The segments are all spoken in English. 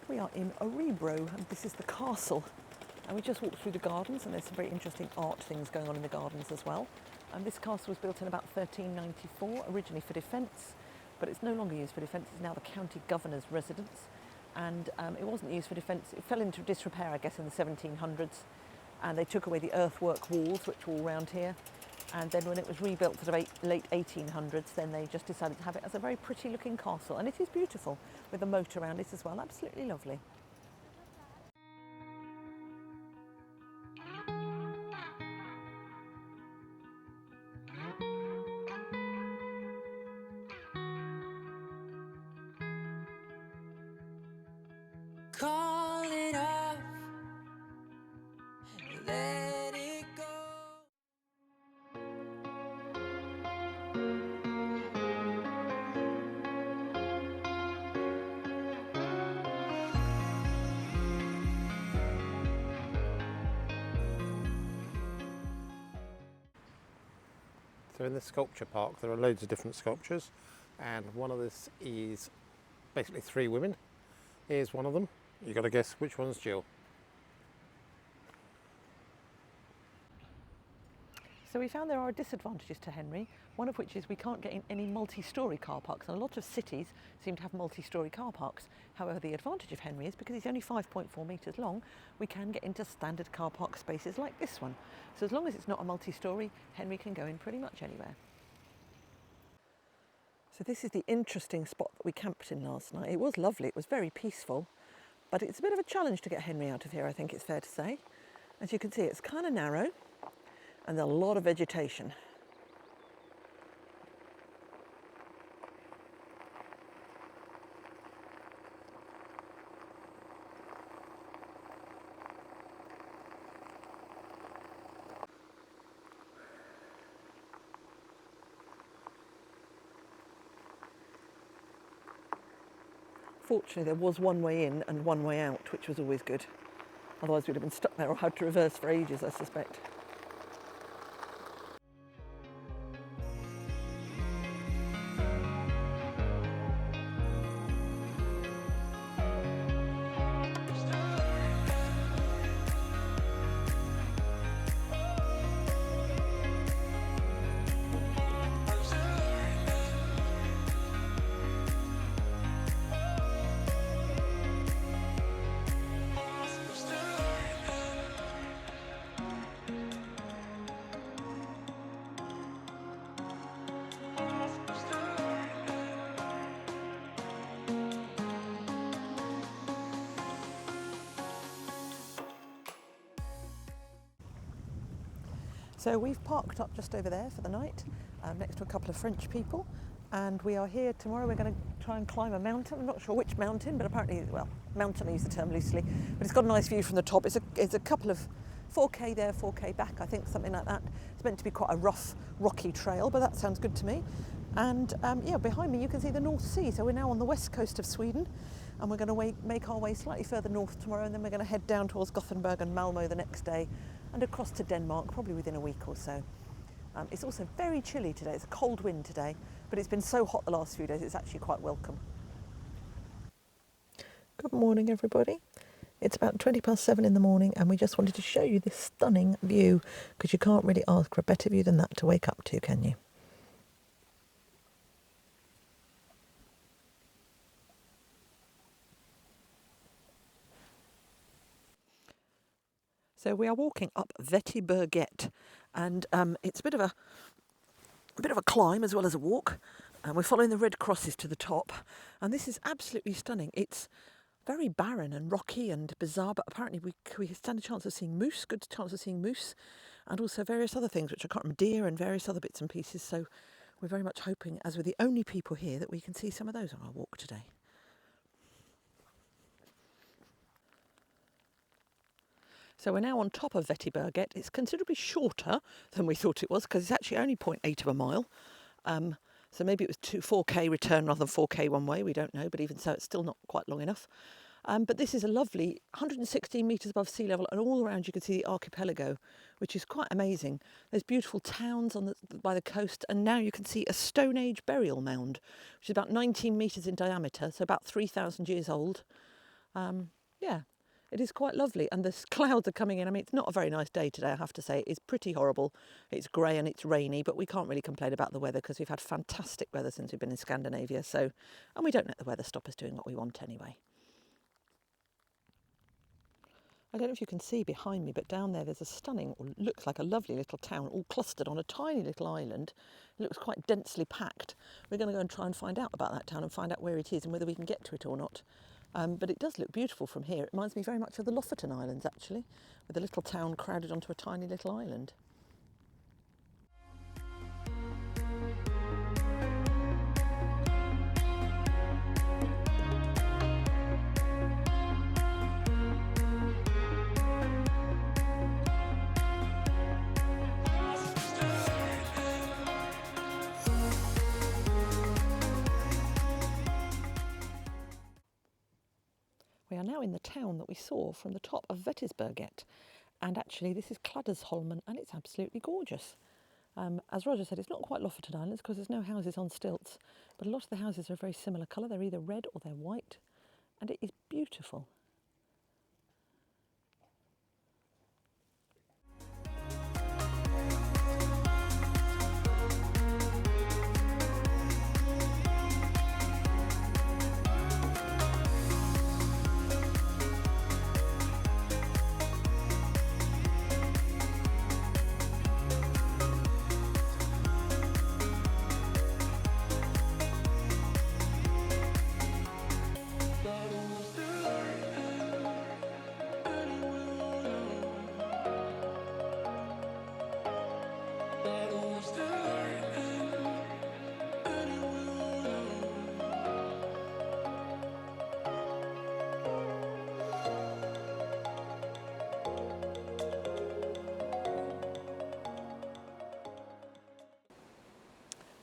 We are in Orbro, and this is the castle. And we just walked through the gardens, and there's some very interesting art things going on in the gardens as well. And this castle was built in about 1394, originally for defence, but it's no longer used for defence. It's now the county governor's residence. And it wasn't used for defence. It fell into disrepair, I guess, in the 1700s. And they took away the earthwork walls, which were all around here. And then when it was rebuilt for the late 1800s, then they just decided to have it as a very pretty looking castle. And it is beautiful, with a moat around it as well. Absolutely lovely. Call it off, let it go. So in the sculpture park there are loads of different sculptures, and one of this is basically three women. Here's one of them. You've got to guess which one's Jill. So we found there are disadvantages to Henry, one of which is we can't get in any multi-storey car parks, and a lot of cities seem to have multi-storey car parks. However, the advantage of Henry is because he's only 5.4 metres long, we can get into standard car park spaces like this one. So as long as it's not a multi-storey, Henry can go in pretty much anywhere. So this is the interesting spot that we camped in last night. It was lovely, it was very peaceful, but it's a bit of a challenge to get Henry out of here, I think it's fair to say. As you can see, it's kind of narrow, and there's a lot of vegetation. Fortunately, there was one way in and one way out, which was always good. Otherwise, we'd have been stuck there or had to reverse for ages, I suspect. So we've parked up just over there for the night, next to a couple of French people, and we are here tomorrow. We're going to try and climb a mountain. I'm not sure which mountain, but apparently, well, mountain, I use the term loosely, but it's got a nice view from the top. It's a couple of 4K there, 4K back, I think, something like that. It's meant to be quite a rough, rocky trail, but that sounds good to me. And yeah, behind me you can see the North Sea. So we're now on the west coast of Sweden, and we're going to make our way slightly further north tomorrow, and then we're going to head down towards Gothenburg and Malmö the next day, and across to Denmark, probably within a week or so. It's also very chilly today. It's a cold wind today, but it's been so hot the last few days, it's actually quite welcome. Good morning, everybody. It's about 7:20 in the morning, and we just wanted to show you this stunning view, because you can't really ask for a better view than that to wake up to, can you? So we are walking up Vettiberget, and it's a bit of a climb as well as a walk, and we're following the red crosses to the top, and this is absolutely stunning. It's very barren and rocky and bizarre, but apparently we stand a chance of seeing moose, good chance of seeing moose, and also various other things, which I can't remember, deer and various other bits and pieces. So we're very much hoping, as we're the only people here, that we can see some of those on our walk today. So we're now on top of Vettiberget. It's considerably shorter than we thought it was, because it's actually only 0.8 of a mile. So maybe it was 4K return rather than 4K one way, we don't know, but even so, it's still not quite long enough. But this is a lovely 116 metres above sea level, and all around you can see the archipelago, which is quite amazing. There's beautiful towns by the coast, and now you can see a Stone Age burial mound, which is about 19 metres in diameter, so about 3,000 years old. Yeah, it is quite lovely, and the clouds are coming in. I mean, it's not a very nice day today, I have to say. It's pretty horrible. It's grey and it's rainy, but we can't really complain about the weather because we've had fantastic weather since we've been in Scandinavia. So, and we don't let the weather stop us doing what we want anyway. I don't know if you can see behind me, but down there's a stunning, or looks like a lovely little town, all clustered on a tiny little island. It looks quite densely packed. We're going to go and try and find out about that town and find out where it is and whether we can get to it or not. But it does look beautiful from here. It reminds me very much of the Lofoten Islands, actually, with a little town crowded onto a tiny little island. We are now in the town that we saw from the top of Vettiberget, and actually this is Kladdersholmen, and it's absolutely gorgeous. As Roger said, it's not quite Lofoten Islands because there's no houses on stilts, but a lot of the houses are a very similar colour. They're either red or they're white, and it is beautiful.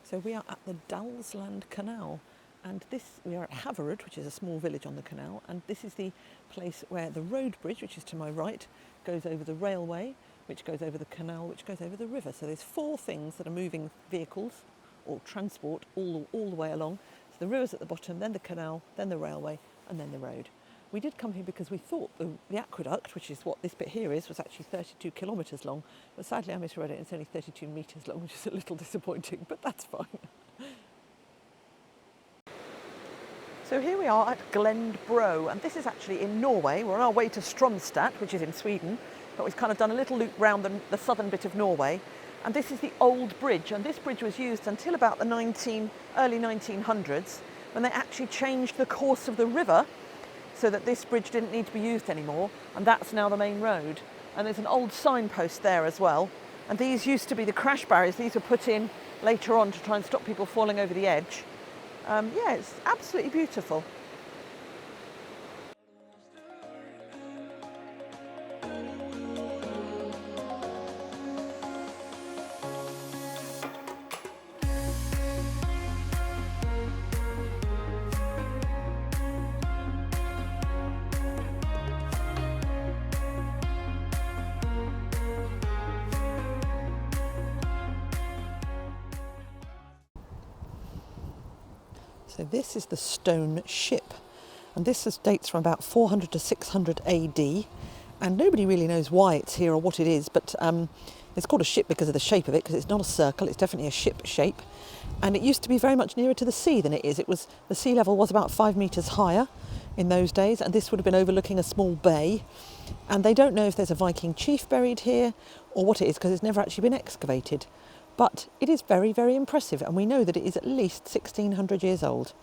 So we are at the Dalsland Canal, and we are at Hvid, which is a small village on the canal, and this is the place where the road bridge, which is to my right, goes over the railway, which goes over the canal, which goes over the river. So there's 4 things that are moving vehicles or transport all the way along. So the river's at the bottom, then the canal, then the railway, and then the road. We did come here because we thought the aqueduct, which is what this bit here is, was actually 32 kilometres long. But sadly I misread it, it's only 32 metres long, which is a little disappointing, but that's fine. So here we are at Glendbro, and this is actually in Norway. We're on our way to Stromstad, which is in Sweden, but we've kind of done a little loop round the southern bit of Norway. And this is the old bridge, and this bridge was used until about the early 1900s, when they actually changed the course of the river so that this bridge didn't need to be used anymore, and that's now the main road. And there's an old signpost there as well, and these used to be the crash barriers. These were put in later on to try and stop people falling over the edge. Yeah, it's absolutely beautiful. So this is the stone ship, and this dates from about 400 to 600 AD, and nobody really knows why it's here or what it is, but it's called a ship because of the shape of it, because it's not a circle, it's definitely a ship shape, and it used to be very much nearer to the sea than it is. The sea level was about 5 metres higher in those days, and this would have been overlooking a small bay, and they don't know if there's a Viking chief buried here or what it is, because it's never actually been excavated. But it is very, very impressive, and we know that it is at least 1600 years old.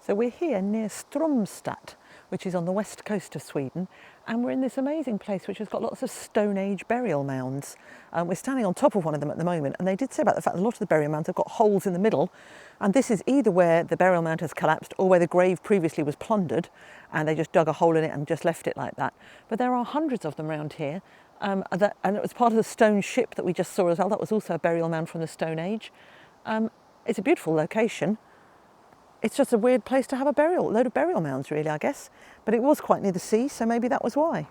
So we're here near Strömstad, which is on the west coast of Sweden, and we're in this amazing place which has got lots of Stone Age burial mounds. We're standing on top of one of them at the moment, and they did say about the fact that a lot of the burial mounds have got holes in the middle, and this is either where the burial mound has collapsed or where the grave previously was plundered, and they just dug a hole in it and just left it like that. But there are hundreds of them around here, and it was part of the stone ship that we just saw as well. That was also a burial mound from the Stone Age. It's a beautiful location. It's just a weird place to have a load of burial mounds really, I guess. But it was quite near the sea, so maybe that was why.